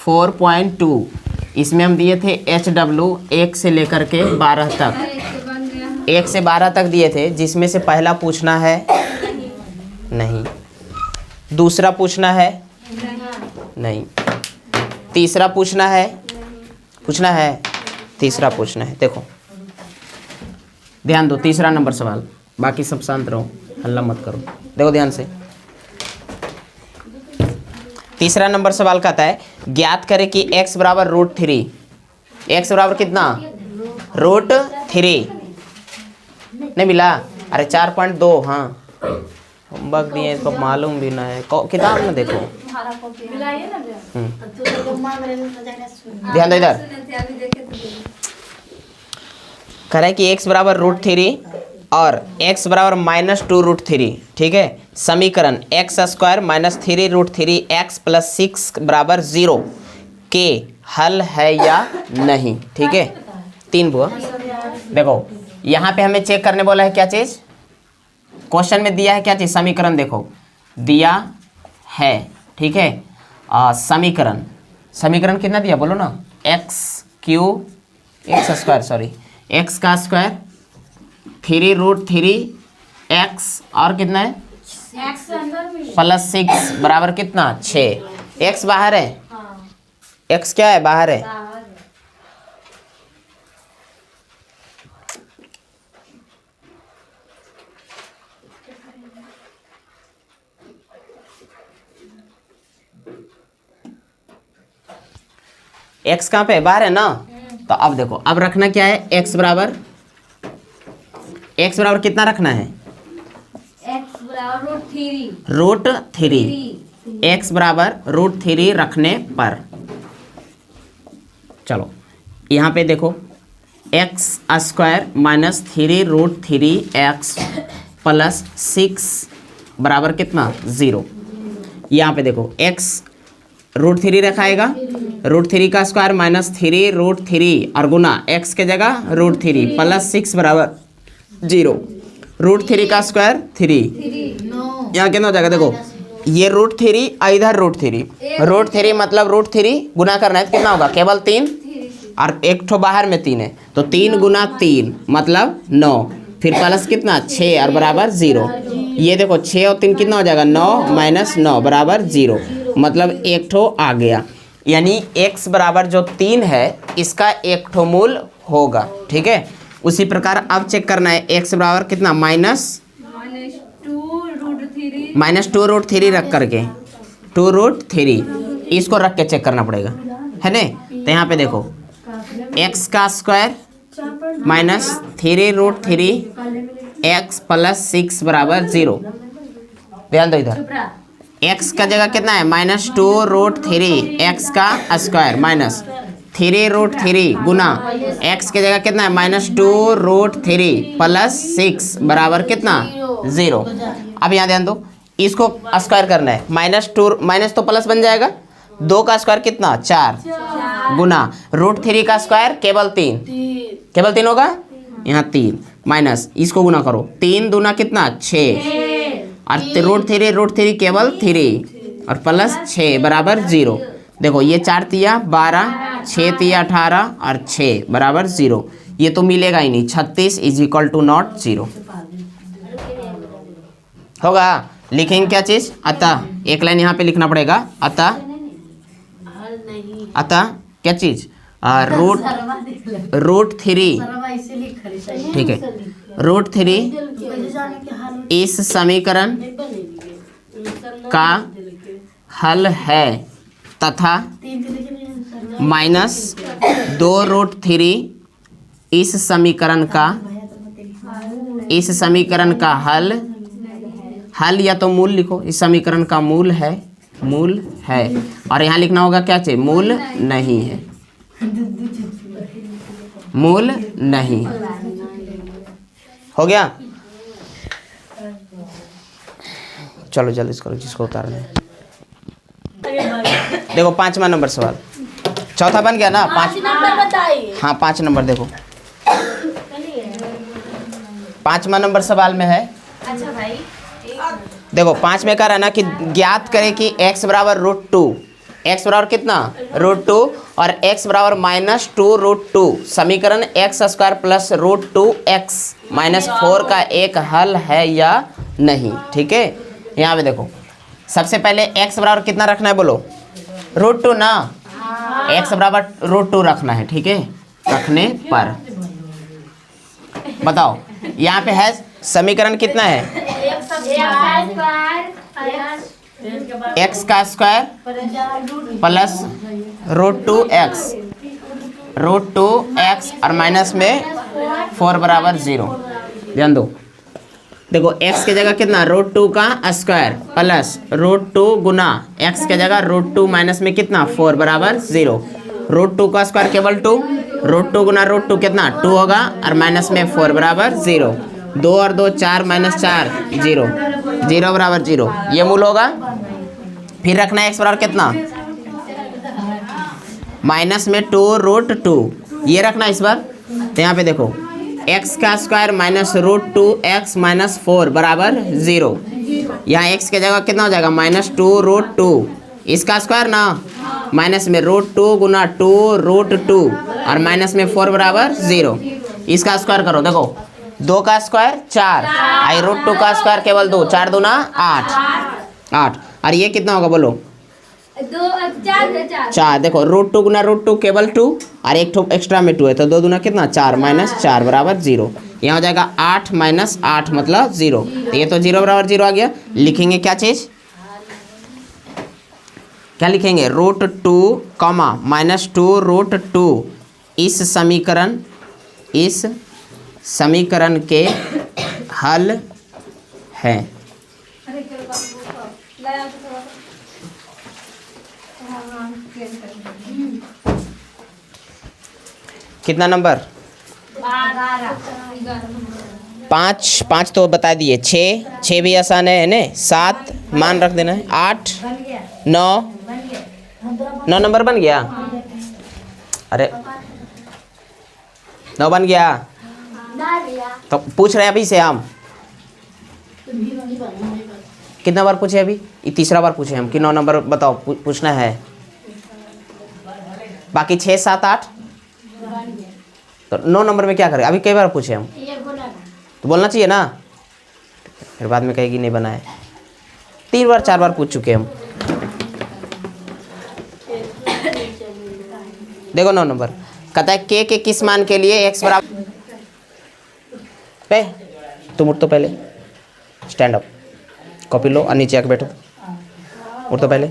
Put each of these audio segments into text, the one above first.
4.2, इसमें हम दिए थे HW 1 से लेकर के 12 तक, 1 से 12 तक दिए थे, जिसमें से पहला पूछना है नहीं, दूसरा पूछना है नहीं, तीसरा पूछना है तीसरा पूछना है। देखो ध्यान दो, तीसरा नंबर सवाल, बाकी सब शांत रहो, हल्ला मत करो। देखो ध्यान से, तीसरा नंबर सवाल कहता है ज्ञात करें कि x बराबर √3, x बराबर कितना √3, नहीं मिला, अरे 4.2, हाँ होमवर्क दिए, इसको मालूम भी ना है, किताब में देखो। ध्यान दो इधर, कह रहा है कि x बराबर √3 और x बराबर -2√3, ठीक है। समीकरण x² -3√3 x + 6 बराबर 0 के हल है या नहीं, ठीक है। 3 बुआ, देखो यहाँ पे हमें चेक करने बोला है क्या चीज़, क्वेश्चन में दिया है क्या चीज़, समीकरण देखो दिया है, ठीक है। समीकरण कितना दिया बोलो ना, x का स्क्वायर 3√3 x और कितना है +6 बराबर कितना 6, x बाहर है, x क्या है बाहर है, x कहाँ पे बाहर है ना। तो अब देखो, अब रखना क्या है, x बराबर कितना रखना है, x बराबर √3, x बराबर √3 रखने पर, चलो यहाँ पे देखो x² -3√3 x + 6 बराबर कितना 0। यहाँ पे देखो x √3 रखाएगा, √3 का स्क्वायर -3√3 और गुना x के जगह √3 + 6 बराबर 0, √3 का स्क्वायर 3, यहाँ कितना हो जाएगा, देखो ये √3 इधर √3 मतलब √3 गुना करना है तो कितना होगा, केवल 3 और एक ठो बाहर में 3 है, तो 3 गुना 3 मतलब 9, फिर प्लस कितना 6 और बराबर 0। ये देखो 6 और 3 कितना हो जाएगा, 9 - 9 बराबर 0, मतलब एक ठो आ गया, यानी x बराबर जो 3 है इसका एक ठो मूल होगा, ठीक है। उसी प्रकार अब चेक करना है x बराबर कितना -2√3 रख करके 2√3 इसको रख के चेक करना पड़ेगा, है ना। तो यहाँ पे देखो x का स्क्वायर -3√3 x + 6 बराबर 0। ध्यान दो इधर, x का जगह कितना है -2√3 x का स्क्वायर -3√3 गुना x के जगह कितना है -2√3 + 6 बराबर कितना 0। अब यहाँ ध्यान दो, इसको स्क्वायर करना है, -2 माइनस तो प्लस बन जाएगा, 2 का स्क्वायर कितना 4 गुना √3 का स्क्वायर केवल 3 होगा, यहाँ 3 माइनस इसको गुना करो, 3 दूना कितना 6 और √3 केवल 3 और + 6 बराबर 0। देखो ये 4 तिया 12, 6 तिया 18 और 6 बराबर 0, ये तो मिलेगा ही नहीं, 36 = नॉट 0 होगा। लिखेंगे क्या चीज़, अतः एक लाइन यहाँ पे लिखना पड़ेगा, अतः क्या चीज़ √3, ठीक है, √3 इस समीकरण का हल है तथा -2√3 इस समीकरण का हल या तो मूल लिखो, इस समीकरण का मूल है, और यहाँ लिखना होगा क्या चाहिए, मूल नहीं है, हो गया। चलो जल्दी करो जिसको उतारना है। देखो 5वां नंबर सवाल, चौथा बन गया ना, 5 नंबर बताइए। हाँ 5 नंबर देखो, 5वां नंबर सवाल में है। अच्छा भाई, देखो 5 में कह रहा है ना कि ज्ञात करें कि x बराबर √2, x बराबर कितना √2 और x बराबर -2√2। समीकरण x स्क्वायर प्लस √2x -4 का एक हल है या नहीं। ठीक है, यहाँ पे देखो सबसे पहले x बराबर कितना रखना है बोलो, √2 ना, x बराबर √2 रखना है। ठीक है, रखने पर बताओ यहाँ पे है समीकरण कितना है, x का स्क्वायर प्लस √2x और माइनस में 4 बराबर 0। ध्यान दो, देखो x के जगह कितना √2 का स्क्वायर प्लस √2 गुना x के जगह √2 माइनस में कितना 4 बराबर 0। √2 का स्क्वायर केवल 2, √2 गुना √2 कितना 2 होगा और माइनस में 4 बराबर 0। 2 और 2 4 -4 0, 0 बराबर 0, ये मूल होगा। फिर रखना है x बराबर कितना माइनस में 2√2, ये रखना इस बार। तो यहाँ पे देखो x का स्क्वायर माइनस √2x माइनस 4 बराबर 0। यहाँ x के जगह कितना हो जाएगा -2√2, इसका स्क्वायर ना, माइनस में √2 गुना 2√2 और माइनस में 4 बराबर 0। इसका स्क्वायर करो, देखो 2 का स्क्वायर 4 आई √2 का स्क्वायर केवल 2, 4 दूना 8 और ये कितना होगा बोलो 4। देखो √2 गुना √2 केवल 2 और एक ठो एक्स्ट्रा में 2 है तो 2 दूना कितना 4 -4 बराबर 0। यहाँ हो जाएगा 8 - 8 मतलब 0। तो ये तो 0 बराबर 0 आ गया। लिखेंगे क्या चीज़, क्या लिखेंगे √2 -2√2 इस समीकरण के हल है। कितना नंबर 5 तो बता दिए, 6 भी आसान है ना, 7 मान रख देना है, 8 9 नंबर बन गया। अरे 9 बन गया तो पूछ रहे हैं अभी से हम कितना बार पूछे, अभी ये तीसरा बार पूछे हम कि 9 नंबर बताओ पूछना है। बाकी 6 7 8 तो 9 नंबर में क्या करें, अभी कई बार पूछे हम, तो बोलना चाहिए ना, फिर बाद में कहेगी नहीं बना है। 3 बार 4 बार पूछ चुके हम। देखो 9 नंबर कहता है के किस मान के लिए x बराबर पे, तुम उठ तो पहले, स्टैंड अप, कॉपी लो और नीचे आके बैठो, उठ तो पहले,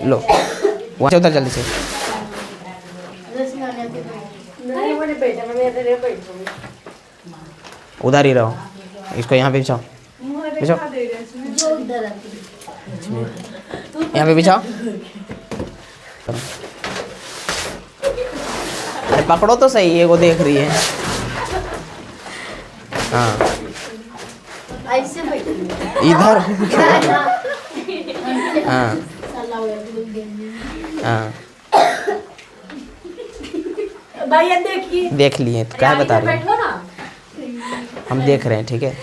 लो वहाँ से उतर जल्दी से, उधर ही रहो, इसको यहाँ पे बिछाओ, यहाँ पे बिछाओ, अरे पकड़ो तो सही, ये वो देख रही है। हाँ इधर हाँ हाँ भैया देखिए, देख लिए तो क्या बता रहे हैं, हम देख रहे हैं। ठीक है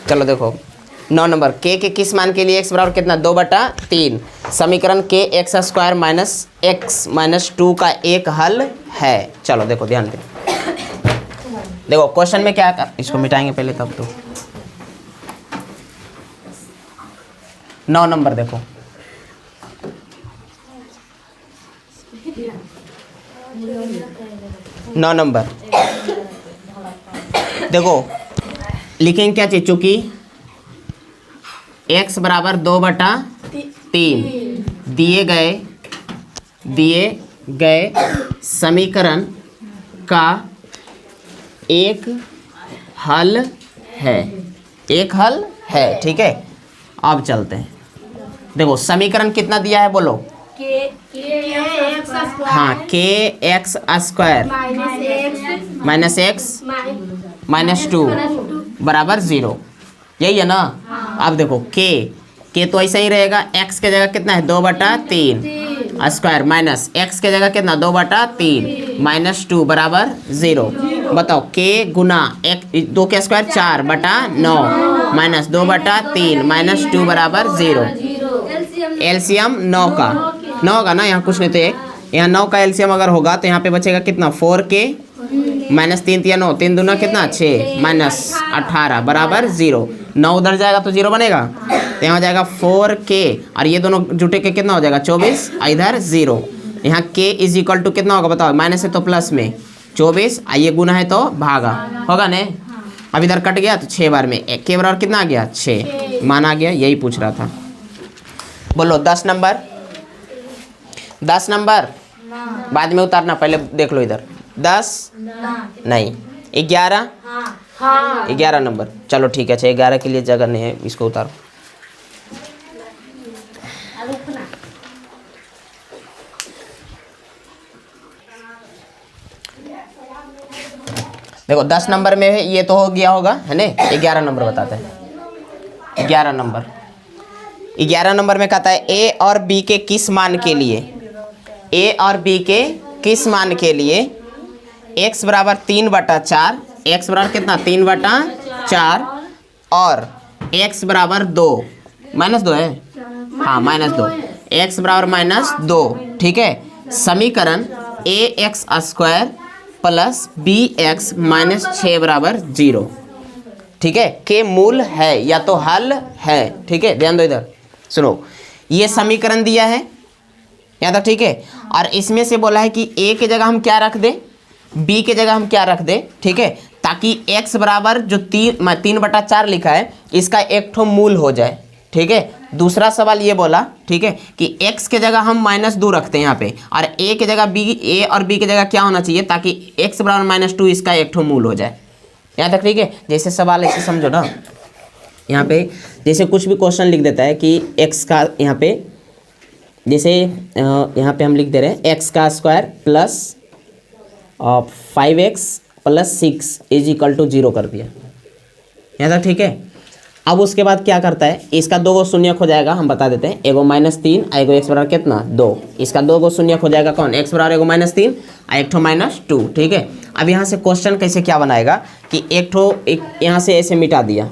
चलो देखो 9 नंबर के किस मान के लिए x बराबर कितना 2/3। समीकरण के x स्क्वायर माइनस x -2 का एक हल है। चलो देखो ध्यान दे, देखो क्वेश्चन में क्या कर, इसको मिटाएंगे पहले तब तो। 9 नंबर देखो, नौ नंबर देखो लिखेंगे क्या चीज, चूंकि x बराबर 2/3 दिए गए समीकरण का एक हल है, एक हल है। ठीक है अब चलते हैं, देखो समीकरण कितना दिया है बोलो, हाँ के एक्स स्क्वायर -2 बराबर 0, यही है ना। अब देखो के तो ऐसा ही रहेगा, x के जगह कितना है 2/3 स्क्वायर माइनस x के जगह कितना 2/3 -2 बराबर 0। बताओ के गुना 2 के स्क्वायर 4/9 माइनस 2/3 माइनस 2 बराबर 0। एलसीएम 9 का 9 होगा ना, यहाँ कुछ नहीं तो यहाँ 9 का एलसीएम अगर होगा तो यहाँ पे बचेगा कितना 4k माइनस 3 3 9 3 दूना कितना 6 माइनस 18 बराबर 0। 9 उधर जाएगा तो 0 बनेगा, तो यहाँ हो जाएगा 4k और ये दोनों जुटे के कितना हो जाएगा 24 इधर 0। यहाँ k इज इक्वल टू कितना होगा बताओ, माइनस है तो प्लस में 24 ये गुना है तो भागा होगा ने। अब इधर कट गया तो 6 बार में k बराबर कितना आ गया 6 मान आ गया, यही पूछ रहा था। बोलो 10 नंबर 10 नंबर बाद में उतारना, पहले देख लो इधर 10 नहीं 11 11 नंबर। चलो ठीक है, अच्छा 11 के लिए जगह नहीं है, इसको उतारो। देखो 10 नंबर में है, ये तो हो गया होगा है ना। 11 नंबर बताते हैं। 11 नंबर 11 नंबर में कहता है ए और बी के किस मान के लिए, ए और बी के किस मान के लिए x बराबर 3/4, x बराबर कितना 3/4 और x बराबर 2 माइनस 2 है, हाँ माइनस 2, x बराबर माइनस 2। ठीक है, समीकरण ax² प्लस bx माइनस 6 बराबर 0। ठीक है, के मूल है या तो हल है। ठीक है, ध्यान दो इधर सुनो, ये समीकरण दिया है यहाँ तक। ठीक है, और इसमें से बोला है कि a के जगह हम क्या रख दें, b के जगह हम क्या रख दें। ठीक है, ताकि x बराबर जो 3/4 लिखा है इसका एक ठो मूल हो जाए। ठीक है, दूसरा सवाल ये बोला ठीक है कि x के जगह हम -2 रखते हैं यहाँ पे, और a के जगह a और b के जगह क्या होना चाहिए ताकि x बराबर -2 इसका एक ठो मूल हो जाए। यहाँ तक ठीक है, जैसे सवाल ऐसे समझो ना, यहाँ पे जैसे कुछ भी क्वेश्चन लिख देता है कि x का यहाँ पे जैसे यहाँ पे हम लिख दे रहे हैं x² plus 5x plus 6 is equal to 0 कर दिया। यहाँ तक ठीक है। अब उसके बाद क्या करता है, इसका 2 गो शून्यक हो जाएगा, हम बता देते हैं, एगो -3 एगो x बराबर कितना 2, इसका 2 गो शून्यक हो जाएगा कौन, x बराबर एगो -3 एक ठो -2। ठीक है, अब यहाँ से क्वेश्चन कैसे क्या बनाएगा कि एक यहाँ से ऐसे मिटा दिया,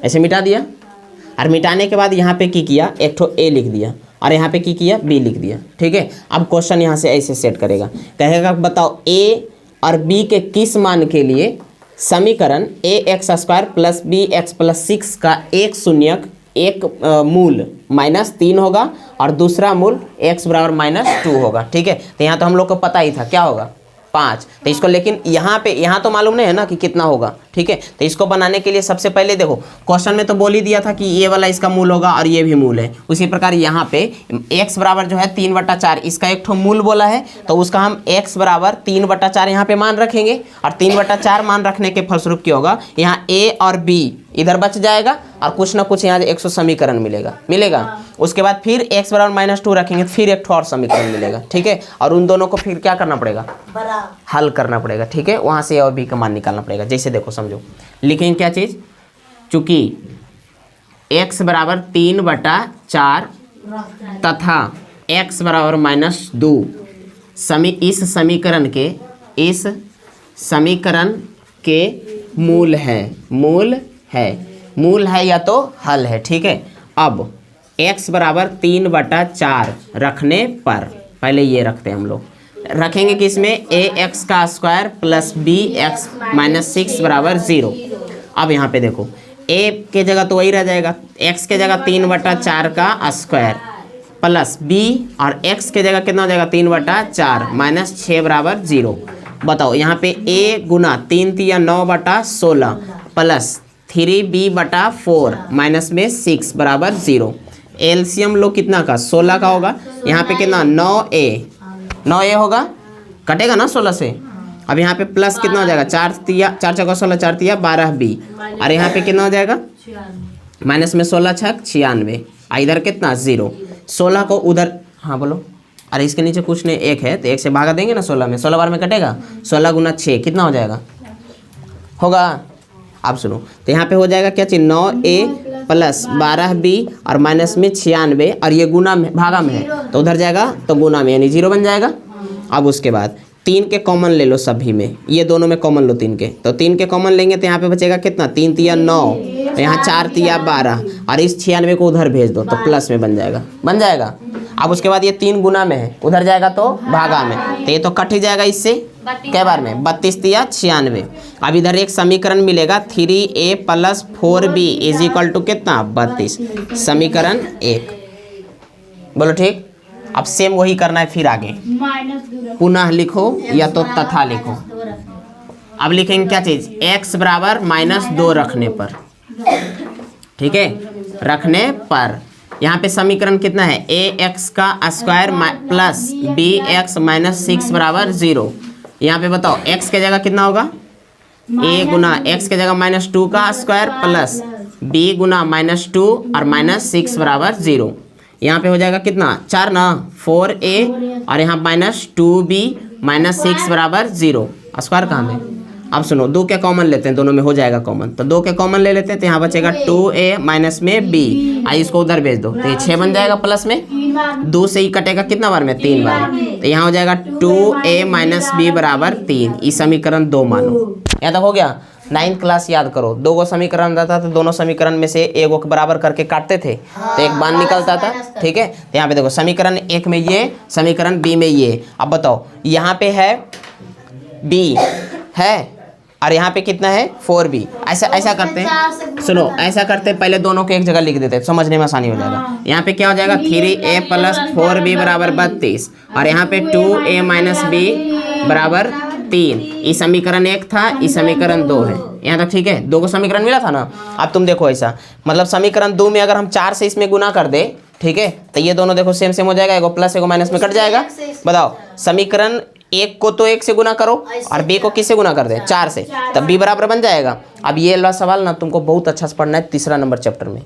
ऐसे मिटा दिया, और मिटाने के बाद यहाँ पे की किया एक ठो a लिख दिया, और यहाँ पे की किया b लिख दिया। ठीक है, अब क्वेश्चन यहाँ से ऐसे सेट करेगा, कहेगा बताओ a और b के किस मान के लिए समीकरण ax² प्लस bx प्लस 6 का एक शून्यक एक मूल -3 होगा और दूसरा मूल x बराबर -2 होगा। ठीक है, तो यहाँ तो हम लोग को पता ही था क्या होगा 5, तो इसको लेकिन यहाँ तो मालूम नहीं है ना कि कितना होगा। ठीक है, तो इसको बनाने के लिए सबसे पहले देखो क्वेश्चन में तो बोल ही दिया था कि ये वाला इसका मूल होगा और ये भी मूल है। उसी प्रकार यहाँ पे x बराबर जो है 3/4 इसका एक ठो मूल बोला है, तो उसका हम x बराबर 3/4 यहाँ पे मान रखेंगे, और 3/4 मान रखने के फलस्वरूप क्या होगा, यहाँ a और b इधर बच जाएगा और कुछ ना कुछ यहाँ 100 समीकरण मिलेगा। उसके बाद फिर x बराबर -2 रखेंगे, फिर एक ठो और समीकरण मिलेगा। ठीक है, और उन दोनों को फिर क्या करना पड़ेगा, हल करना पड़ेगा। ठीक है, वहाँ से a और b का मान निकालना पड़ेगा। जैसे देखो समझो, लिखेंगे क्या चीज़, चूँकि x बराबर 3/4 तथा x बराबर -2 इस समीकरण के मूल है या तो हल है। ठीक है, अब x बराबर 3/4 रखने पर पहले ये रखते हैं हम लोग, रखेंगे कि इसमें ax² प्लस bx माइनस 6 बराबर 0। अब यहाँ पे देखो a के जगह तो वही रह जाएगा, x के जगह 3/4 का स्क्वायर प्लस b और x के जगह कितना हो जाएगा 3/4 माइनस 6 बराबर 0। बताओ यहाँ पे a Guna 3 3 9/16 plus 3b/4 minus में 6 बराबर 0। एलसीएम लो कितना का 16 का होगा, यहाँ पे कितना 9a होगा, कटेगा ना 16 से। अब यहाँ पे प्लस कितना हो जाएगा 4 4 16 4 12b, और यहाँ पे कितना हो जाएगा माइनस में 16 6 96, इधर कितना 0। 16 को उधर, हाँ बोलो, अरे इसके नीचे कुछ नहीं, 1 है तो 1 से भागा देंगे ना 16 में, 16 बार में कटेगा, 16 गुना 6 कितना हो जाएगा होगा। अब सुनो, तो यहाँ पे हो जाएगा क्या चीज़ 9a प्लस 12b और माइनस में 96, और ये गुना में भागा में है तो उधर जाएगा तो गुना में यानी 0 बन जाएगा। अब उसके बाद 3 के कॉमन ले लो सभी में, ये दोनों में कॉमन लो 3 के, तो 3 के कॉमन लेंगे तो यहाँ पे बचेगा कितना, 3 तिया 9, तो यहाँ 4 तिया 12, और इस 96 को उधर भेज दो तो प्लस में बन जाएगा, बन जाएगा। अब उसके बाद ये 3 गुना में है, उधर जाएगा तो भागा में, तो ये तो कट ही जाएगा इससे, कै बार में, 32 तिया 96। अब इधर एक समीकरण मिलेगा 3a + 4b = कितना, 32, समीकरण 1। बोलो ठीक। अब सेम वही करना है फिर आगे, पुनः लिखो या तो तथा लिखो। अब लिखेंगे क्या चीज, x बराबर -2 रखने पर, ठीक है, रखने पर यहाँ पे समीकरण कितना है, ax का स्क्वायर प्लस bx - 6 बराबर 0। यहाँ पे बताओ x के जगह कितना होगा, a गुना x के जगह -2 का स्क्वायर प्लस b गुना -2 और -6 बराबर 0। यहाँ पे हो जाएगा कितना, 4 ना, 4a और यहाँ -2b - 6 बराबर 0। स्क्वायर कहाँ में, अब सुनो 2 के कॉमन लेते हैं, दोनों में हो जाएगा कॉमन, तो 2 के कॉमन ले लेते हैं, तो यहाँ बचेगा 2a माइनस में b, आई इसको उधर भेज दो तो ये 6 बन जाएगा प्लस में, 2 से ही कटेगा कितना बार में, 3 बार, तो यहाँ हो जाएगा 2a माइनस b बराबर 3। इस समीकरण 2 मानो। यहाँ तक हो गया। 9th क्लास याद करो, 2 गो समीकरण रहता था, दोनों समीकरण में से एक को बराबर करके काटते थे तो एक बार निकलता था, ठीक है। तो यहाँ पे देखो समीकरण 1 में ये, समीकरण b में ये। अब बताओ यहाँ पे है b है और यहाँ पे कितना है 4b, ऐसा करते हैं, सुनो ऐसा करते हैं, पहले दोनों को एक जगह लिख देते हैं, समझने में आसानी हो जाएगा। यहाँ पे क्या हो जाएगा, 3a + 4b बराबर 32 और यहाँ पे 2a - b बराबर 3। इस समीकरण 1 था, इस समीकरण 2 है, यहाँ तक ठीक है। 2 को समीकरण मिला था ना। अब तुम देखो ऐसा, मतलब समीकरण 2 में अगर हम 4 से इसमें गुना कर दे, ठीक है, तो ये दोनों देखो सेम सेम हो जाएगा, एगो प्लस एगो माइनस में कट जाएगा। बताओ समीकरण 1 को तो 1 से गुना करो और b को किससे गुना कर दे, 4 से, तब b बराबर बन जाएगा। अब ये वाला सवाल ना तुमको बहुत अच्छा से पढ़ना है, 3 नंबर चैप्टर में,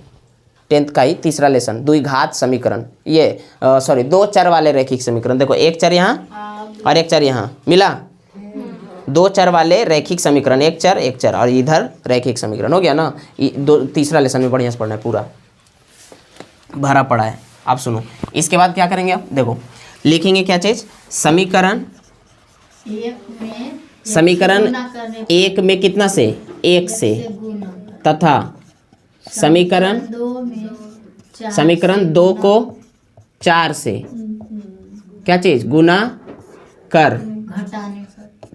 10th का ही 3रा लेसन, द्विघात समीकरण, ये सॉरी 2 चर वाले रैखिक समीकरण। देखो 1 चर यहाँ और 1 चर यहाँ मिला, 2 चर वाले रैखिक समीकरण, 1 चर और इधर रैखिक समीकरण, हो गया ना। 3रा लेसन में बढ़िया से पढ़ना है, पूरा भरा पड़ा है। अब सुनो इसके बाद क्या करेंगे, अब देखो लिखेंगे क्या चीज, समीकरण 1 में कितना से, 1 से, तथा समीकरण 2 को 4 से क्या चीज, गुना कर।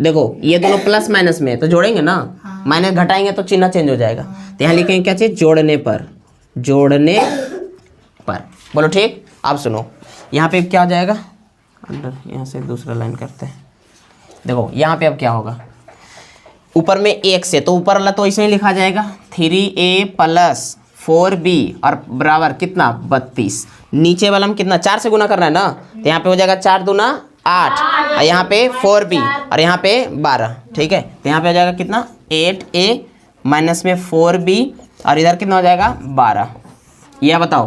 देखो ये दोनों प्लस माइनस में है तो जोड़ेंगे ना, माइनस घटाएंगे तो चिन्ह चेंज हो जाएगा। तो यहाँ लिखेंगे क्या चीज, जोड़ने पर, जोड़ने पर। बोलो ठीक। अब सुनो यहाँ पे क्या हो जाएगा, अंदर यहाँ से दूसरा लाइन करते हैं। देखो यहाँ पे अब क्या होगा, ऊपर में 1 से, तो ऊपर वाला तो ऐसे ही लिखा जाएगा 3a + 4b और बराबर कितना, 32। नीचे वाला में कितना, 4 से गुना करना है ना, तो यहाँ पे हो जाएगा 4 दूना 8 और यहाँ पे 4b और यहाँ पे 12, ठीक है। तो यहाँ पे हो जाएगा कितना, 8a माइनस में 4b और इधर कितना हो जाएगा 12। यह बताओ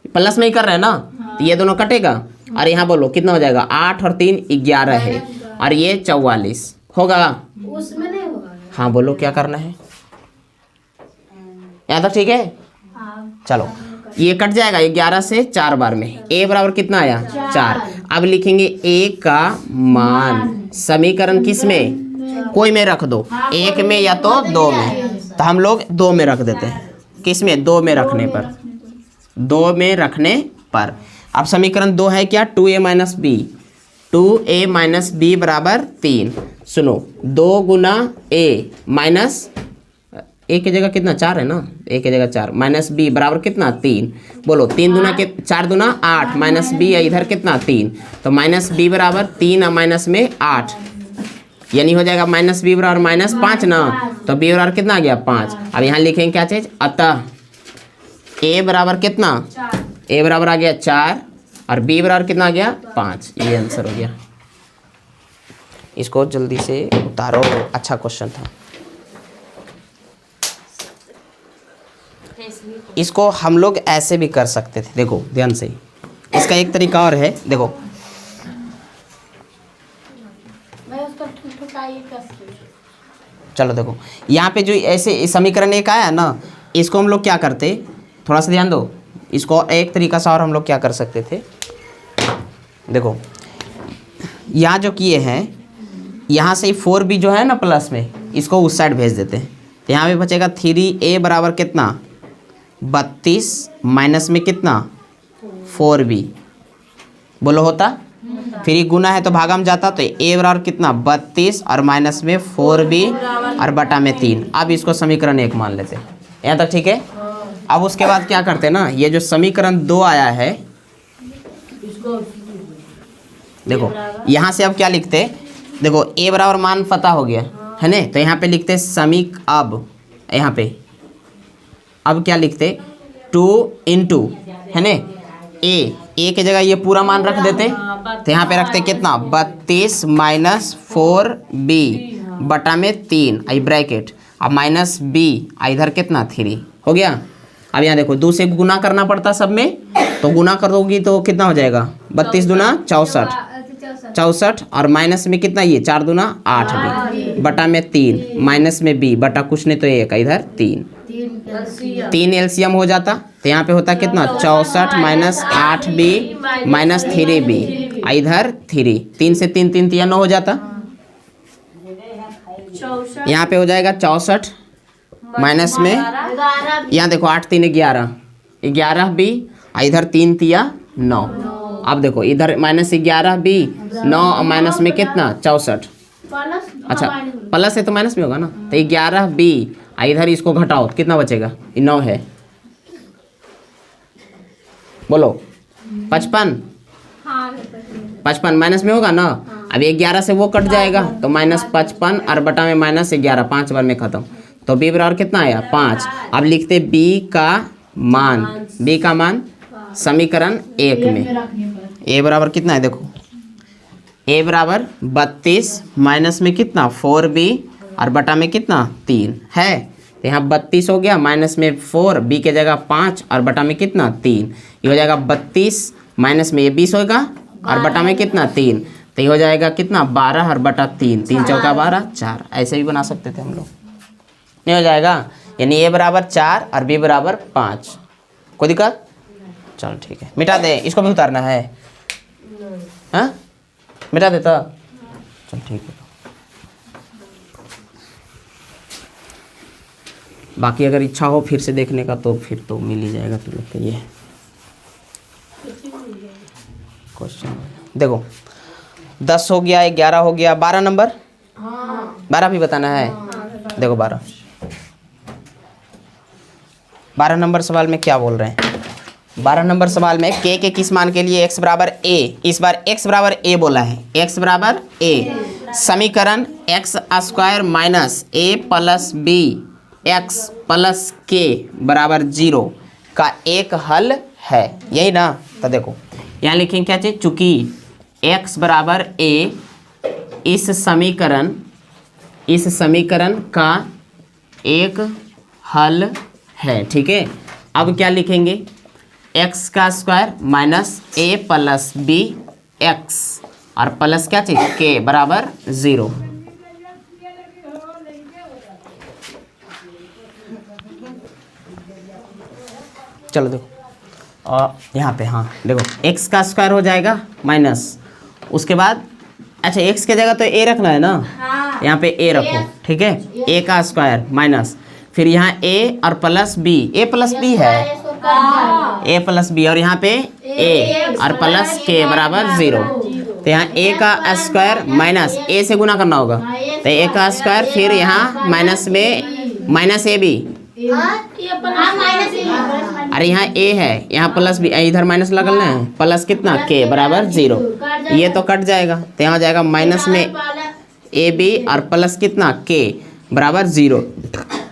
प्लस में ही कर रहे हैं ना, तो ये दोनों कटेगा और यहाँ बोलो कितना हो जाएगा, 8 और 3 11 है और ये 44 होगा। उसमें नहीं होगा। हाँ बोलो क्या करना है, यहाँ तक ठीक है। चलो ये कट जाएगा 11 से 4 बार में, a बराबर कितना आया, 4। अब लिखेंगे a का मान, समीकरण किस में, कोई में रख दो, 1 में या तो 2 में, तो हम लोग 2 में रख देते हैं। किस में, 2 में रखने पर, 2 में रखने पर। अब समीकरण 2 है क्या, 2a - b, 2a - b बराबर 3। सुनो 2 गुना a माइनस a की जगह कितना, 4 है ना, a की जगह 4 माइनस b बराबर कितना, 3। बोलो 3 दूना के 4 दूना 8 माइनस b है इधर कितना, 3, तो माइनस b बराबर 3 और माइनस में 8, यानी हो जाएगा माइनस b बराबर -5 ना, तो b बराबर कितना आ गया, 5। अब यहाँ लिखेंगे क्या चीज, अतः a बराबर कितना, a बराबर आ गया 4 और b बराबर कितना आ गया, 5। ये आंसर हो गया। इसको जल्दी से उतारो, अच्छा क्वेश्चन था। इसको हम लोग ऐसे भी कर सकते थे, देखो ध्यान से, इसका एक तरीका और है, देखो चलो देखो यहाँ पे जो ऐसे समीकरण 1 आया ना, इसको हम लोग क्या करते, थोड़ा सा ध्यान दो, इसको एक तरीका से और हम लोग क्या कर सकते थे। देखो यहाँ जो किए हैं यहाँ से 4b जो है ना प्लस में, इसको उस साइड भेज देते हैं। तो यहाँ पे बचेगा 3a बराबर कितना 32 माइनस में कितना 4b, बोलो होता। फिर ये गुना है तो भागा में जाता, तो a बराबर कितना 32 और माइनस में 4b और बटा में 3। अब इसको समीकरण 1 मान लेते हैं। यहाँ तक ठीक है। अब उसके बाद क्या करते हैं ना, ये जो समीकरण 2 आया है, देखो यहाँ से अब क्या लिखते, देखो a बराबर मान पता हो गया है ना, तो यहाँ पे लिखते समीक, अब यहाँ पे अब क्या लिखते 2 इंटू है ना a की जगह ये पूरा मान रख देते, तो यहाँ पे रखते कितना 32 माइनस 4b बटा में 3 आई ब्रैकेट, अब माइनस b इधर कितना 3 हो गया। अब यहाँ देखो 2 से गुना करना पड़ता सब में, तो गुना करोगी तो कितना हो जाएगा 32 दूना 64 और माइनस में कितना ये 4 दूना 8 b बटा में 3 माइनस में b बटा कुछ नहीं तो 1 इधर 3 एलसीएम हो जाता, तो यहाँ पे होता कितना 64 माइनस 8b माइनस 3b इधर 3 से 3 3 9 हो जाता, यहाँ पे हो जाएगा 64 माइनस में, यहाँ देखो 8 3 11b इधर 3 3 9। अब देखो इधर माइनस 11b 9 और माइनस में कितना 64, अच्छा प्लस है तो माइनस में होगा ना, तो 11b इधर इसको घटाओ तो कितना बचेगा, ये 9 है, बोलो 55 माइनस में होगा ना। अब 11 से वो कट जाएगा तो माइनस 55 और बटा में माइनस 11 5 बार में खत्म, तो b बराबर कितना आया 5। अब लिखते b का मान समीकरण 1 में a बराबर कितना है, देखो a बराबर 32 माइनस में कितना 4b और बटा में कितना 3 है, तो यहाँ 32 हो गया माइनस में 4 b के जगह 5 और बटा में कितना 3, ये हो जाएगा 32 माइनस में ये 20 होगा और बटा में कितना 3, तो ये हो जाएगा कितना 12 और बटा 3 3 चौका 12 4। ऐसे भी बना सकते थे हम लोग, नहीं हो जाएगा, यानी a बराबर 4 और b बराबर 5। कोई दिक्कत, चलो ठीक है, मिटा दे, इसको भी उतारना है, हाँ मिटा देता, चल ठीक है। बाकी अगर इच्छा हो फिर से देखने का तो फिर तो मिल ही जाएगा तुम लोग के लिए क्वेश्चन। देखो 10 हो गया, 11 हो गया, 12 नंबर 12 भी बताना है। देखो 12 नंबर सवाल में क्या बोल रहे हैं, 12 नंबर सवाल में k के किस मान के लिए x बराबर a, इस बार x बराबर a बोला है, x बराबर a, समीकरण x square minus a plus b x plus k बराबर 0 का एक हल है, यही ना। तो देखो यहाँ लिखेंगे क्या चीज़, चूँकि x बराबर a इस समीकरण का एक हल है, ठीक है। अब क्या लिखेंगे x का square minus a plus b x और प्लस क्या चीज k बराबर 0। चलो देखो और यहाँ पे हाँ देखो x का स्क्वायर हो जाएगा माइनस, उसके बाद अच्छा x के जगह तो a रखना है ना, यहाँ पे a रखो, ठीक है, a का स्क्वायर माइनस, फिर यहाँ a और plus b, a plus b है, a प्लस b और यहाँ पे a और प्लस k बराबर 0। तो यहाँ a का स्क्वायर माइनस a से गुना करना होगा, तो a का स्क्वायर फिर यहाँ माइनस में माइनस a b, अरे यहाँ a है, यहाँ प्लस b, इधर माइनस लगना है, प्लस कितना k बराबर 0, ये तो कट जाएगा, तो यहाँ जाएगा माइनस में a b और प्लस कितना k बराबर 0।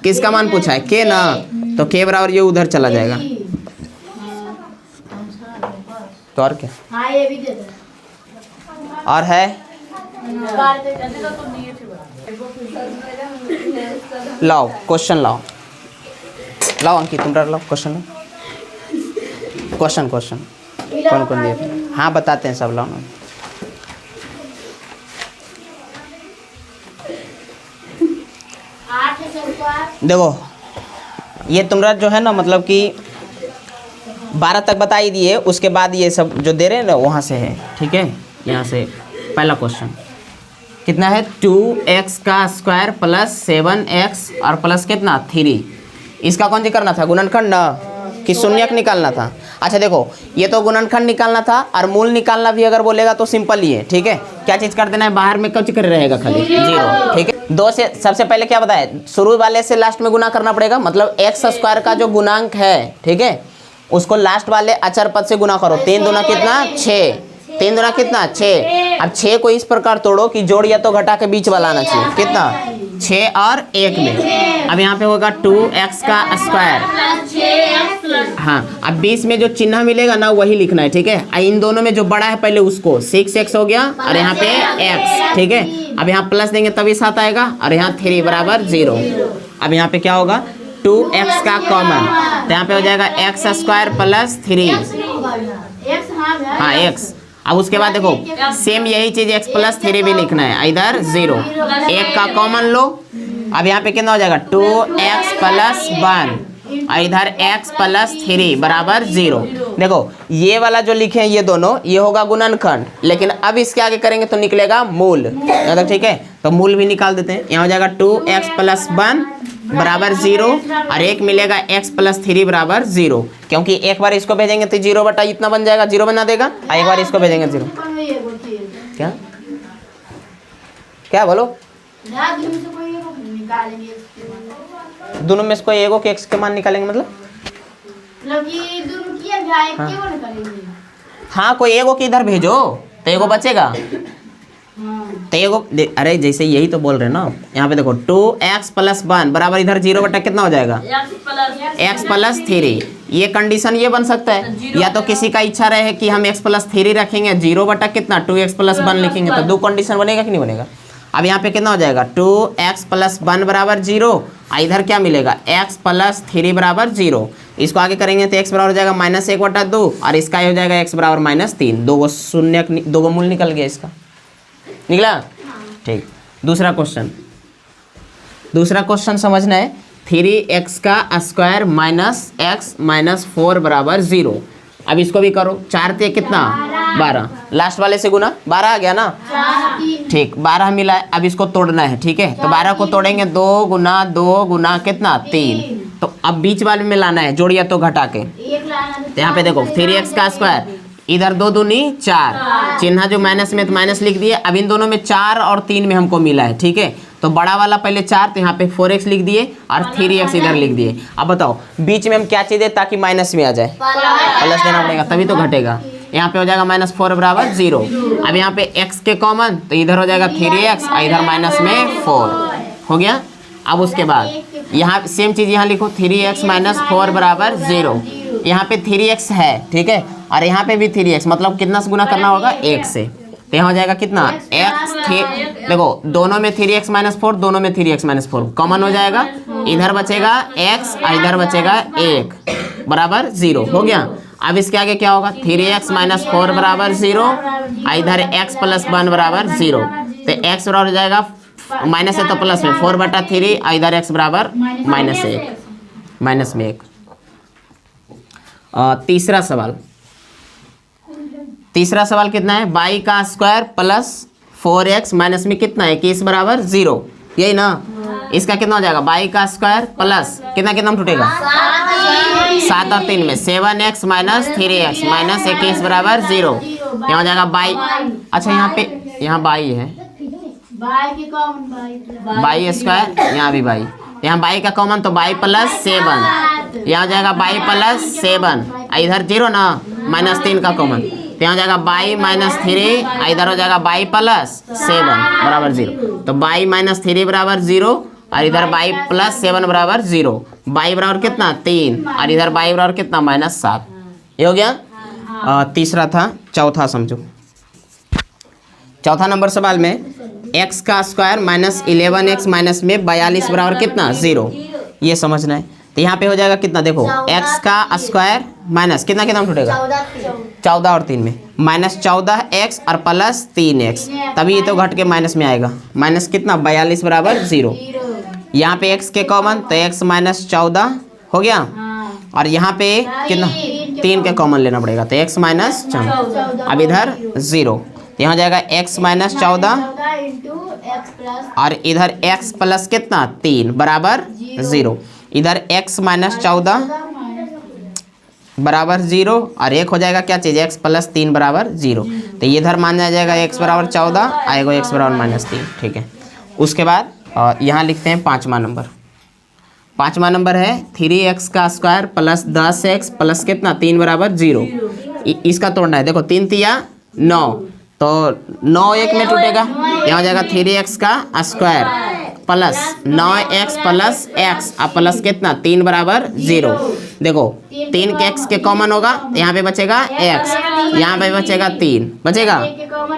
किसका मान पूछा है, k ना, तो k बराबर ये उधर चला जाएगा, तो और क्या और है। लाओ क्वेश्चन लाओ अंकित तुम लाओ क्वेश्चन कौन कौन दिए, हाँ बताते हैं सब, लाओ ना। देखो ये तुम्हारा जो है ना मतलब कि 12 तक बता ही दिए, उसके बाद ये सब जो दे रहे हैं ना वहाँ से है, ठीक है। यहाँ से पहला क्वेश्चन कितना है 2x का स्क्वायर प्लस 7x और प्लस कितना 3। इसका कौन सी करना था, गुणनखंड ना कि शून्यक निकालना था। अच्छा देखो, ये तो गुणनखंड निकालना था और मूल निकालना भी अगर बोलेगा तो सिंपल ही है, ठीक है। क्या चीज़ कर देना है, बाहर में कुछ कर रहेगा खाली 0, ठीक है। 2 से सबसे पहले क्या बताया, शुरू वाले से लास्ट में गुना करना पड़ेगा, मतलब एक्स स्क्वायर का जो गुणांक है, ठीक है, उसको लास्ट वाले अचर पद से गुना करो। 3 दूना कितना 6, 3 दूना कितना 6। अब 6 को इस प्रकार तोड़ो कि जोड़ या तो घटा के बीच वाला आना चाहिए, कितना 6 और 1 में। अब यहाँ पे होगा 2x का स्क्वायर, हाँ। अब 20 में जो चिन्ह मिलेगा ना वही लिखना है, ठीक है। इन दोनों में जो बड़ा है पहले उसको 6x हो गया और यहाँ पे x, ठीक है। अब यहाँ प्लस देंगे तभी 7 आएगा और यहाँ 3 बराबर 0। अब यहाँ पे क्या होगा 2x का कॉमन, तो यहाँ पे हो जाएगा x स्क्वायर प्लस 3, हाँ x। अब उसके बाद देखो सेम यही चीज x प्लस 3 भी लिखना है, इधर 0, 1 का कॉमन लो। अब यहाँ पे कितना हो जाएगा 2x प्लस 1 और इधर x प्लस 3 बराबर 0। देखो ये वाला जो लिखे हैं ये दोनों, ये होगा गुणनखंड, लेकिन अब इसके आगे करेंगे तो निकलेगा मूल, ठीक है। तो मूल भी निकाल देते हैं। यहाँ हो जाएगा 2x प्लस 1 बराबर 0 और 1 मिलेगा x प्लस 3 बराबर 0, क्योंकि एक बार इसको भेजेंगे तो 0 बटा इतना बन जाएगा, 0 बना देगा, और एक बार इसको भेजेंगे 0। क्या क्या बोलो, दोनों में से कोई एगो के x के मान निकालेंगे, मतलब हाँ कोई एगो के इधर भेजो तो एगो बचेगा, तो एगो अरे जैसे यही तो बोल रहे हैं ना। यहाँ पे देखो 2x प्लस 1 बराबर इधर 0 बटा कितना हो जाएगा x प्लस 3। ये कंडीशन ये बन सकता है, या तो किसी का इच्छा रहे कि हम x प्लस 3 रखेंगे, 0 बटा कितना 2x प्लस 1 लिखेंगे, तो 2 कंडीशन बनेगा कि नहीं बनेगा। अब यहाँ पे कितना हो जाएगा 2x प्लस 1 बराबर 0 और इधर क्या मिलेगा x प्लस 3 बराबर 0। इसको आगे करेंगे तो x बराबर हो जाएगा -1 बटा 2 और इसका हो जाएगा x बराबर -3। 2 शून्य, 2 मूल निकल गया, इसका निकला, ठीक। दूसरा क्वेश्चन समझना है, 3x का स्क्वायर माइनस x माइनस 4 बराबर 0। अब इसको भी करो, 4 ते कितना 12, लास्ट वाले से गुना 12 आ गया ना, ठीक 12 मिला है। अब इसको तोड़ना है, ठीक है, तो 12 को तोड़ेंगे 2 गुना 2 गुना कितना 3, तो अब बीच वाले में लाना है, जोड़िया तो घटा के। तो यहाँ पे देखो 3x का स्क्वायर, इधर 2 दूनी 4, चिन्ह जो माइनस में तो माइनस लिख दिए। अब इन दोनों में 4 और 3 में हमको मिला है, ठीक है, तो बड़ा वाला पहले 4, तो यहाँ पे 4x लिख दिए और 3x इधर लिख दिए। अब बताओ बीच में हम क्या चीज़ है ताकि माइनस में आ जाए, प्लस देना पड़ेगा तभी तो घटेगा। यहाँ पे हो जाएगा -4 बराबर 0। अब यहाँ पे x के कॉमन, तो इधर हो जाएगा 3x और इधर माइनस में 4 हो गया। अब उसके बाद यहाँ सेम चीज़ यहाँ लिखो, 3x माइनस 4 बराबर 0। यहाँ पे 3x है, ठीक है, और यहाँ पे भी 3x, मतलब कितना से गुना करना होगा 1 से, तो यहाँ हो जाएगा कितना x। देखो दोनों में 3x माइनस 4, दोनों में 3x माइनस 4 कॉमन हो जाएगा, इधर बचेगा x और इधर बचेगा 1 बराबर 0 हो गया। अब इसके आगे क्या होगा 3x माइनस 4 बराबर 0 और इधर x प्लस 1 बराबर 0, तो x बराबर हो जाएगा माइनस है तो प्लस में 4 बटा 3 और इधर x बराबर -1, माइनस में 1। तीसरा सवाल कितना है, y का स्क्वायर प्लस 4x माइनस में कितना है 21 बराबर 0, यही ना। इसका कितना हो जाएगा y का स्क्वायर प्लस कितना कितना टूटेगा 7 और 3 में 7x माइनस 3x माइनस 21 बराबर 0। यहाँ हो जाएगा y, अच्छा यहाँ y है, y स्क्वायर, यहाँ भी y, यहाँ y का कॉमन तो y प्लस 7, यहाँ हो जाएगा y प्लस 7, इधर 0 ना, -3 का कॉमन, तो यहाँ हो जाएगा y -3, इधर हो जाएगा y प्लस 7 बराबर 0, तो y -3 बराबर 0 और इधर y प्लस 7 बराबर 0। y बराबर कितना 3 और इधर y बराबर कितना -7, ये हो गया। तीसरा था, चौथा समझो। चौथा नंबर सवाल में x का स्क्वायर माइनस 11x माइनस में 42 बराबर कितना 0, ये समझना है। तो यहाँ पे हो जाएगा कितना, देखो x का स्क्वायर माइनस कितना कितना टूटेगा 14 और 3 में -14x और प्लस 3x, तभी ये तो घट के माइनस में आएगा, माइनस कितना 42 बराबर 0। यहाँ पे x के कॉमन तो x -14 हो गया और यहाँ पे कितना 3 के कॉमन लेना पड़ेगा, तो x -14, अब इधर 0, तो यहाँ हो जाएगा x minus 14 14 into x plus और इधर x प्लस कितना 3 बराबर 0। इधर x माइनस 14 बराबर 0 और एक हो जाएगा क्या चीज़ x प्लस 3 बराबर 0। तो ये इधर मान जाएगा x बराबर 14 आएगा x बराबर माइनस 3। ठीक है, उसके बाद यहाँ लिखते हैं पाँचवा नंबर। पाँचवा नंबर है 3x का स्क्वायर प्लस 10x प्लस कितना 3 बराबर 0। इसका तोड़ना है। देखो 3 तिया 9, तो 9 एक में टूटेगा। यहाँ हो जाएगा 3x का square plus 9x plus x और प्लस कितना 3 बराबर 0। देखो 3 के x के कॉमन होगा, यहाँ पे बचेगा x, यहाँ पे बचेगा 3 बचेगा।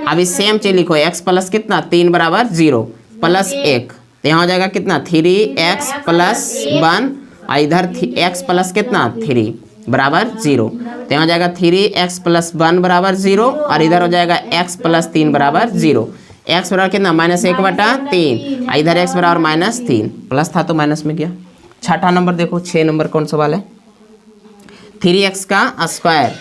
अभी सेम चीज लिखो x प्लस कितना 3 बराबर 0 प्लस 1, तो यहाँ हो जाएगा कितना 3x प्लस 1 और इधर x प्लस कितना 3 बराबर 0। तो यहाँ हो जाएगा 3x प्लस 1 बराबर 0 और इधर हो जाएगा x प्लस 3 बराबर 0। x बराबर कितना -1/3 और इधर x बराबर -3, प्लस था तो माइनस में गया। छठा नंबर देखो, 6 नंबर कौन सवाल है। 3x का स्क्वायर,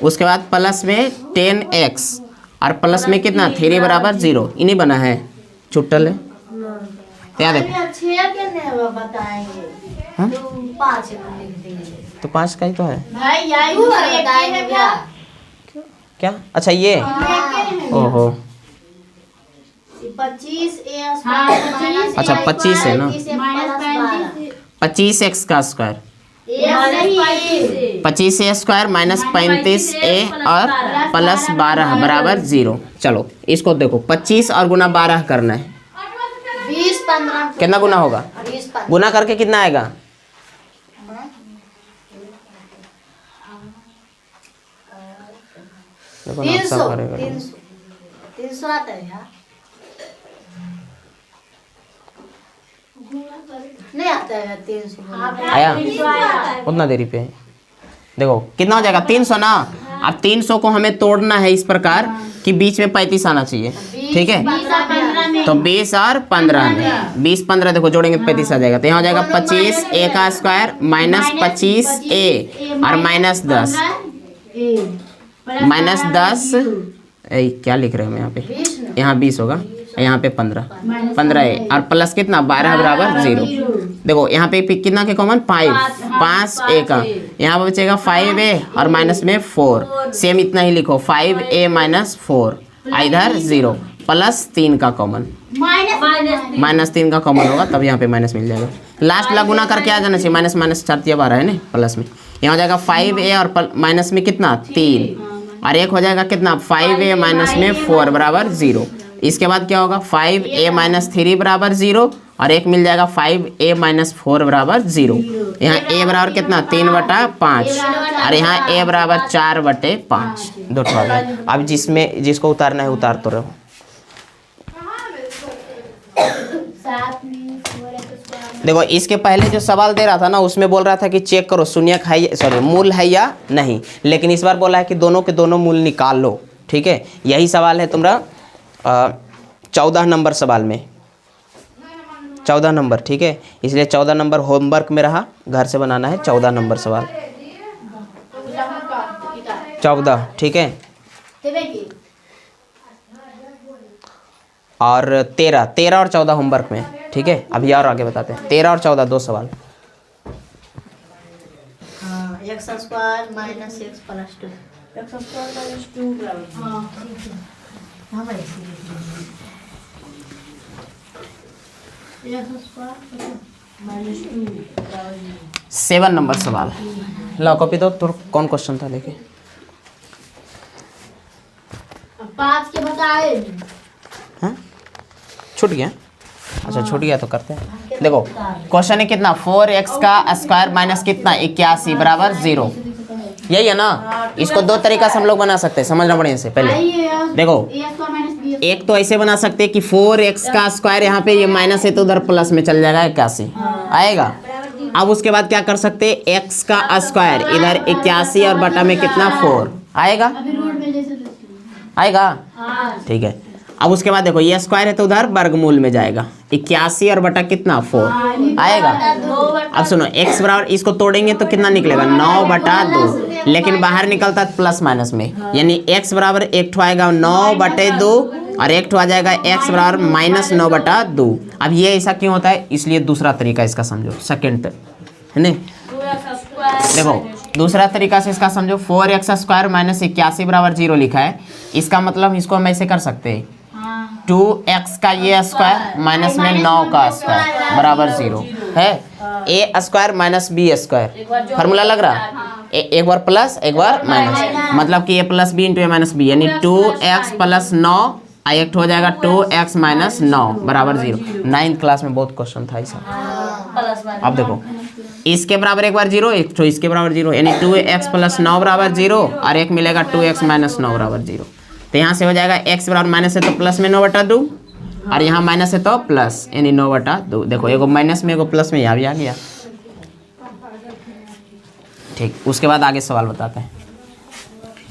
उसके बाद प्लस में 10x और प्लस में कितना 3 बराबर 0। इन्हीं बना है, छुट्टल है। क्या देखो बताएंगे हाँ? 5 लिख देंगे तो 5 का ही तो है भाई, यही बताएंगे क्या? क्या। अच्छा ये ओहो 25 अच्छा 25 है ना, 25x का square 25a square minus 35a और प्लस 12 बराबर 0। चलो इसको देखो 25 और गुना 12 करना है। 20 15 कितना गुना होगा, 20 15 गुना करके कितना आएगा। देखो ना, सब 300 करेगा। 300 आता है यार, नहीं आता है 300 आया उतना देरी पे। देखो कितना हो जाएगा 300 ना। अब 300 को हमें तोड़ना है इस प्रकार कि बीच में 35 आना चाहिए। ठीक है, तो 20 और 15 में 20 15 देखो जोड़ेंगे 35 आ जाएगा। तो यहाँ हो जाएगा 25a का स्क्वायर माइनस 25a और माइनस 10 क्या लिख रहे हैं हम यहाँ पे, यहाँ 20 होगा, यहाँ पे 15 है और प्लस कितना 12 बराबर 0। देखो यहाँ पे कितना के कॉमन 5 a का, यहाँ पे बचेगा 5a और माइनस में 4। सेम इतना ही लिखो 5a माइनस 4 इधर 0 प्लस 3 का कॉमन, माइनस 3 का कॉमन होगा तब यहाँ पे माइनस मिल जाएगा। लास्ट वाला गुना करके आ जाना चाहिए, माइनस माइनस 4 12 है ना प्लस में। यहाँ हो जाएगा 5a और माइनस में कितना 3 और एक हो जाएगा कितना 5a माइनस में 4 बराबर 0। इसके बाद क्या होगा 5a माइनस 3 बराबर 0 और एक मिल जाएगा 5a माइनस 4 बराबर 0। यहाँ a बराबर कितना 3/5 और यहाँ a बराबर 4/5 दो ठो आ गया। अब जिसको उतारना है उतार तो रहो। देखो इसके पहले जो सवाल दे रहा था ना उसमें बोल रहा था कि चेक करो शून्यक है, सॉरी मूल है या नहीं, लेकिन इस बार बोला है कि दोनों के दोनों मूल निकाल लो। ठीक है, यही सवाल है तुम्हारा 14 नंबर सवाल में, 14 नंबर। ठीक है, इसलिए 14 नंबर होमवर्क में रहा, घर से बनाना है 14 नंबर सवाल 14। ठीक है, और 13 और 14 होमवर्क में। ठीक है, अभी और आगे बताते हैं 13 और 14 दो सवाल। x square minus x plus 2 x square minus 2 बराबर हाँ भाई x स्क्वायर माइनस 2 बराबर 7 नंबर सवाल। ला कॉपी दो, तो कौन क्वेश्चन था लेके 5 के बताए। हाँ छूट गया। अच्छा छूट गया तो करते हैं। देखो क्वेश्चन है कितना 4x का स्क्वायर माइनस कितना 81 बराबर 0। यही है ना। इसको दो तरीका से हम लोग बना सकते हैं, समझना बढ़िया से। पहले देखो एक तो ऐसे बना सकते हैं कि 4x का स्क्वायर यहाँ पे ये माइनस है तो उधर प्लस में चल जाएगा 81 आएगा। अब उसके बाद क्या कर सकते हैं x का स्क्वायर इधर 81 और बटा में कितना 4 आएगा, आएगा। ठीक है, अब उसके बाद देखो ये स्क्वायर है तो उधर वर्गमूल में जाएगा, 81 और बटा कितना 4 आएगा। अब सुनो x बराबर, इसको तोड़ेंगे तो कितना निकलेगा 9 बटा 2, लेकिन बाहर निकलता है प्लस माइनस में, यानी x बराबर एक ठो आएगा 9 बटे 2 और एक ठो आ जाएगा x बराबर माइनस 9 बटा 2। अब ये ऐसा क्यों होता है, इसलिए दूसरा तरीका इसका समझो, सेकेंड है नहीं। देखो दूसरा तरीका से इसका समझो, 4x स्क्वायर माइनस 81 बराबर 0 लिखा है, इसका मतलब इसको हम ऐसे कर सकते हैं 2x का ये स्क्वायर माइनस में 9 का स्क्वायर बराबर 0 है, a square minus b square, formula लग रहा है, एक बार प्लस एक बार माइनस, मतलब कि a plus B into A minus B, यानी 2x प्लस 9 एक हो जाएगा 2x माइनस 9 बराबर 0। 9th क्लास में बहुत क्वेश्चन था ऐसा। अब देखो इसके बराबर एक बार 0, एक तो इसके बराबर 0, यानी 2x प्लस 9 बराबर 0 और एक मिलेगा 2x माइनस 9 बराबर 0। तो यहाँ से हो जाएगा x बराबर माइनस है तो प्लस में 9 बटा 2 और यहाँ माइनस है तो प्लस, यानी 9 बटा 2। देखो एगो माइनस में एगो प्लस में यहाँ भी आ गया। ठीक, उसके बाद आगे सवाल बताते हैं।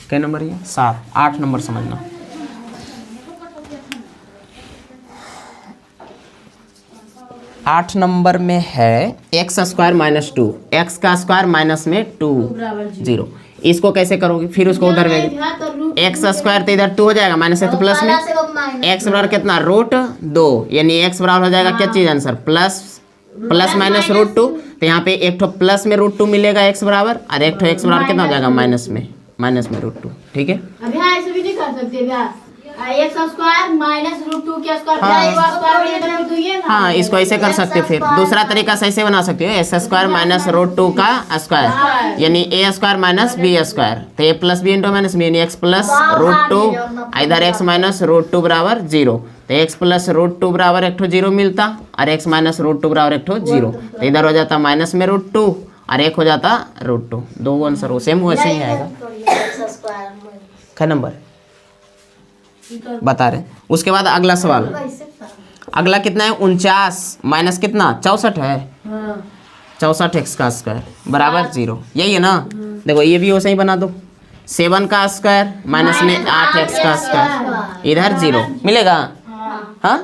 क्या नंबर ये 7, 8 नंबर समझना। आठ नंबर में है एक्स स्क्वायर माइनस 2, एक्स का स्क्वायर माइनस में 2 0। इसको कैसे करोगे, फिर उसको उधर में एक्स स्क्वायर तो इधर 2 हो जाएगा, माइनस है तो प्लस में, एक्स बराबर कितना रूट 2, यानी एक्स बराबर हो जाएगा क्या चीज आंसर प्लस माइनस रूट 2। तो यहाँ पे एक ठो प्लस में रूट 2 मिलेगा एक्स बराबर और एक ठो एक्स बराबर कितना हो जाएगा माइनस में रूट 2। ठीक है, अभी हाँ ऐसे भी नहीं कर सकते भैया, एक्स स्क्वायर माइनस रूट 2 के स्क्वायर। हाँ इसको ऐसे कर सकते, फिर दूसरा तरीका से ऐसे बना सकते हो, एस स्क्वायर माइनस रूट 2 का स्क्वायर, यानी A square minus B square, तो A plus B into minus B, यानी एक्स प्लस रूट 2 इधर एक्स माइनस रूट 2 बराबर 0। तो एक्स प्लस रूट 2 बराबर एक ठो 0 मिलता और एक्स माइनस रूट 2 बराबर एक ठो 0, तो इधर हो जाता माइनस में रूट 2 और एक हो जाता रूट 2। दो आंसर हो सेम वैसे ही आएगा। क्या नंबर बता रहे। उसके बाद अगला सवाल, अगला कितना है 49 माइनस कितना 64 है, 64 एक्स का स्क्वायर बराबर 0, यही है ना। देखो ये भी वैसे ही बना दो, 7 का स्क्वायर माइनस में 8 एक्स का स्क्वायर, इधर 0 मिलेगा। हाँ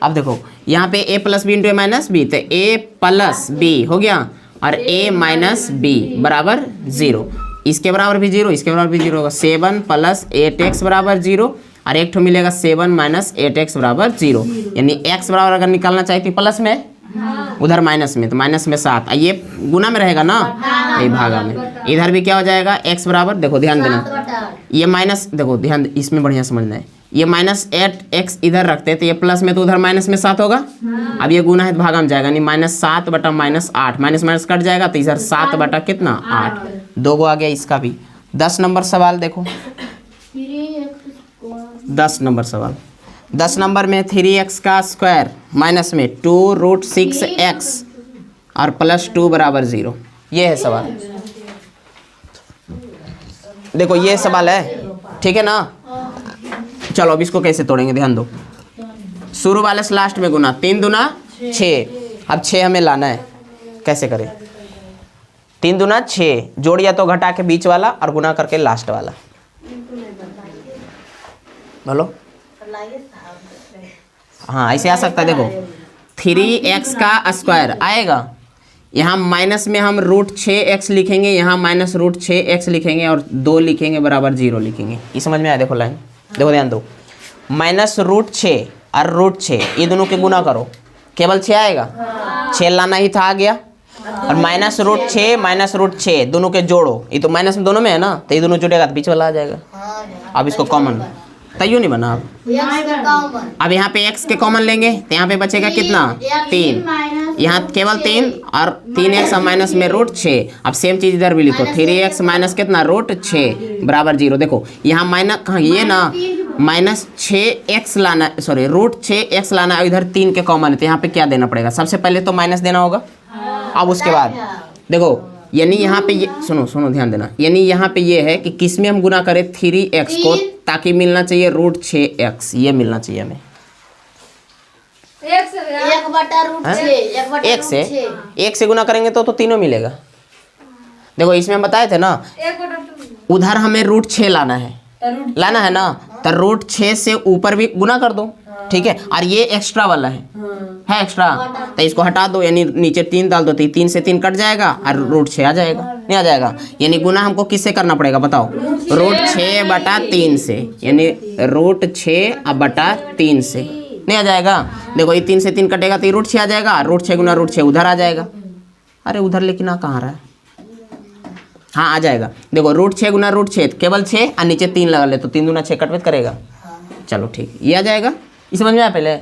अब देखो यहाँ पे a plus B into A minus B, तो a प्लस बी हो गया और a माइनस बी बराबर 0, इसके बराबर भी 0, इसके बराबर भी 0 होगा, 7 प्लस 8x बराबर 0 और एक ठो मिलेगा 7 माइनस 8x बराबर 0, यानी x बराबर अगर निकालना चाहे तो प्लस में, उधर माइनस में, तो माइनस में 7, ये गुना में रहेगा ना, ये भागा में। इधर भी क्या हो जाएगा x बराबर, देखो ध्यान देना, ये माइनस, देखो ध्यान इसमें बढ़िया समझना है, ये माइनस 8x इधर रखते तो ये प्लस में, तो उधर माइनस में 7 होगा। अब ये गुना है तो भागा में जाएगा, यानी माइनस 7 बटा माइनस 8, माइनस माइनस कट जाएगा तो इधर 7 बटा कितना 8, 2 आ गया इसका भी। 10 नंबर सवाल देखो, 10 नंबर सवाल, 10 नंबर में 3x का स्क्वायर माइनस में 2 रूट 6x और प्लस 2 बराबर 0, ये है सवाल। देखो ये सवाल है, ठीक है ना। चलो अब इसको कैसे तोड़ेंगे, ध्यान दो, शुरू वाले से लास्ट में गुना, 3 दूना 6, अब 6 हमें लाना है, कैसे करें, 3 दूना 6, जोड़ या तो घटा के बीच वाला और गुना करके लास्ट वाला, बोलो। हाँ ऐसे आ सकता है, देखो 3x का स्क्वायर आएगा, यहाँ माइनस में हम रूट 6x लिखेंगे, यहाँ माइनस रूट 6x लिखेंगे और 2 लिखेंगे बराबर 0 लिखेंगे, ये समझ में आया। देखो लाइन, देखो ध्यान दो, माइनस रूट 6 और रूट 6 ये दोनों के गुना करो, केवल 6 आएगा, 6 लाना ही था आ गया, और माइनस रूट 6 दोनों के जोड़ो, ये तो माइनस में दोनों में है ना, तो ये दोनों जुड़ेगा तो बीच वाला आ जाएगा। अब इसको कॉमन, तैयो नहीं बना अब यहाँ पे x के कॉमन लेंगे तो यहाँ पे बचेगा कितना 3, यहाँ केवल 3 और 3x माइनस में रूट 6। अब सेम चीज इधर भी लिखो, 3x माइनस कितना रूट 6 बराबर 0। देखो यहाँ माइनस कहाँ, ये ना माइनस 6x लाना, सॉरी रूट 6x लाना है, इधर 3 के कॉमन है, तो यहाँ पे क्या देना पड़ेगा, सबसे पहले तो माइनस देना होगा। अब उसके बाद देखो, यानी यहाँ पे ये सुनो ध्यान देना, यानी यहाँ पे ये है कि किस में हम गुना करें 3x को, ताकि मिलना चाहिए रूट 6x, ये मिलना चाहिए हमें, एक से गुना करेंगे तो तीनों मिलेगा। देखो इसमें हम बताए थे ना, उधर हमें रूट 6 लाना है ना, तो रूट 6 से ऊपर भी गुना कर दो, ठीक है। और ये एक्स्ट्रा वाला है एक्स्ट्रा, तो इसको हटा दो, यानी नीचे 3 डाल दो, तो 3 से 3 कट जाएगा और रूट 6 आ जाएगा, नहीं आ जाएगा। यानी गुना हमको किससे करना पड़ेगा बताओ, रूट 6/3 से, यानी रूट 6/3 से, नहीं आ जाएगा। देखो ये 3 से 3 कटेगा तो ये रूट 6 आ जाएगा, रूट 6 गुना रूट 6 उधर आ जाएगा। अरे उधर लेकिन आ कहाँ रहा है, हाँ आ जाएगा। देखो रूट 6 गुना रूट 6 केवल 6 और नीचे 3 लगा ले, तो 3 दूना 6 कटवेट करेगा। चलो ठीक, ये आ जाएगा। इस समझ में आया पहले?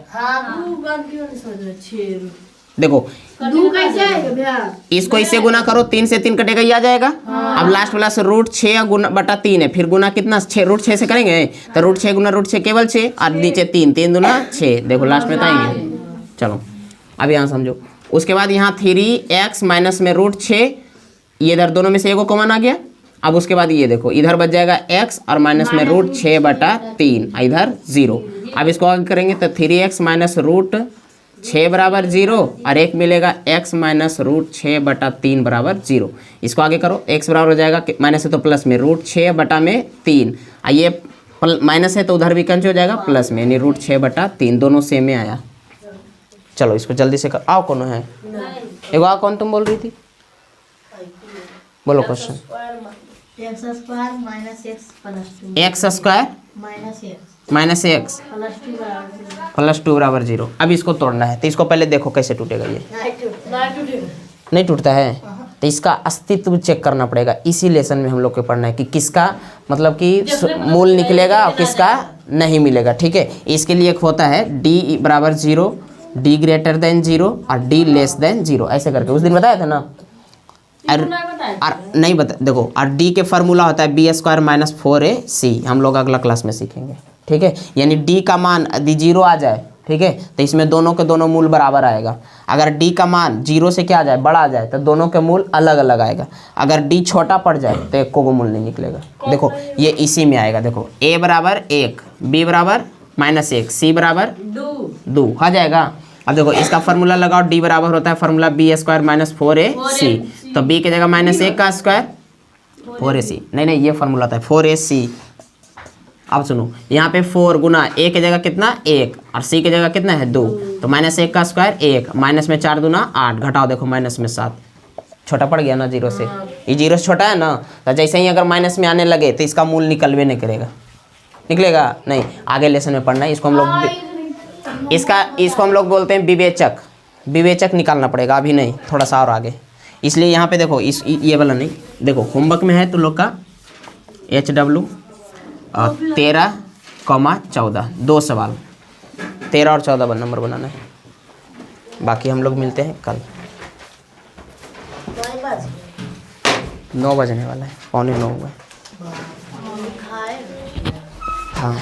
देखो इसको इससे गुना करो, 3 से 3 कटेगा, ये आ जाएगा। अब लास्ट वाला से रूट 6/3 है, फिर गुना कितना 6 रूट 6 से करेंगे, तो रूट 6 गुना रूट 6 केवल 6 और नीचे 3, 3 दूना 6। देखो लास्ट में तो आएंगे। चलो अब यहाँ समझो। उसके बाद यहाँ 3x माइनस में रूट 6, ये इधर दोनों में से एक कॉमन आ गया। अब उसके बाद ये देखो इधर बच जाएगा x और माइनस में रूट 6/3, इधर 0। अब इसको आगे करेंगे तो 3x माइनस रूट 6 बराबर 0 और एक मिलेगा x माइनस रूट 6/3 बराबर 0। इसको आगे करो, x बराबर हो जाएगा माइनस है तो प्लस में रूट 6/3, ये माइनस है तो उधर भी कैंसिल हो जाएगा प्लस में, यानी रूट 6/3, दोनों सेम में आया। चलो इसको जल्दी से कर, आओ कौन है एगो, आओ कौन तुम बोल रही थी, बोलो question. x square minus x plus 2 x square minus x plus 2 बराबर 0। अब इसको तोड़ना है, तो इसको पहले देखो कैसे टूटेगा। ये नहीं टूटता है, तो इसका अस्तित्व चेक करना पड़ेगा। इसी लेसन में हम लोग को पढ़ना है कि किसका मतलब कि मूल निकलेगा और किसका नहीं मिलेगा, ठीक है। इसके लिए एक होता है d बराबर 0, d ग्रेटर देन 0 और d लेस देन 0, ऐसे करके उस दिन बताया था ना। और नहीं बता, देखो और d के फार्मूला होता है b स्क्वायर माइनस 4ac, हम लोग अगला क्लास में सीखेंगे, ठीक है। यानी d का मान यदि 0 आ जाए, ठीक है, तो इसमें दोनों के दोनों मूल बराबर आएगा। अगर d का मान 0 से क्या आ जाए, बड़ा आ जाए, तो दोनों के मूल अलग अलग आएगा। अगर d छोटा पड़ जाए तो एक को मूल नहीं निकलेगा। देखो ये इसी में आएगा। देखो a बराबर 1, b बराबर -1, c बराबर 2 आ जाएगा। अब देखो इसका फार्मूला लगाओ, d बराबर होता है formula b square minus 4ac, तो b की जगह -1 का स्क्वायर 4ac, नहीं ये फार्मूला होता है 4ac। अब सुनो, यहाँ पे 4 गुना a की जगह कितना 1 और c की जगह कितना है 2, तो -1 का स्क्वायर 1, माइनस में 4 दूना 8, घटाओ देखो माइनस में 7, छोटा पड़ गया ना 0 से, ये 0 से छोटा है ना, तो जैसे ही अगर माइनस में आने लगे तो इसका मूल निकलवे नहीं करेगा, निकलेगा नहीं। आगे लेसन में पढ़ना है इसको हम लोग, इसको हम लोग बोलते हैं विवेचक निकालना पड़ेगा, अभी नहीं, थोड़ा सा और आगे। इसलिए यहाँ पे देखो ये वाला नहीं, देखो होमवर्क में है तो लोग का HW 13,14 2 सवाल, 13 और 14 नंबर बनाना है। बाकी हम लोग मिलते हैं कल। 9 बजने वाला है, 8:45 हुआ है। हाँ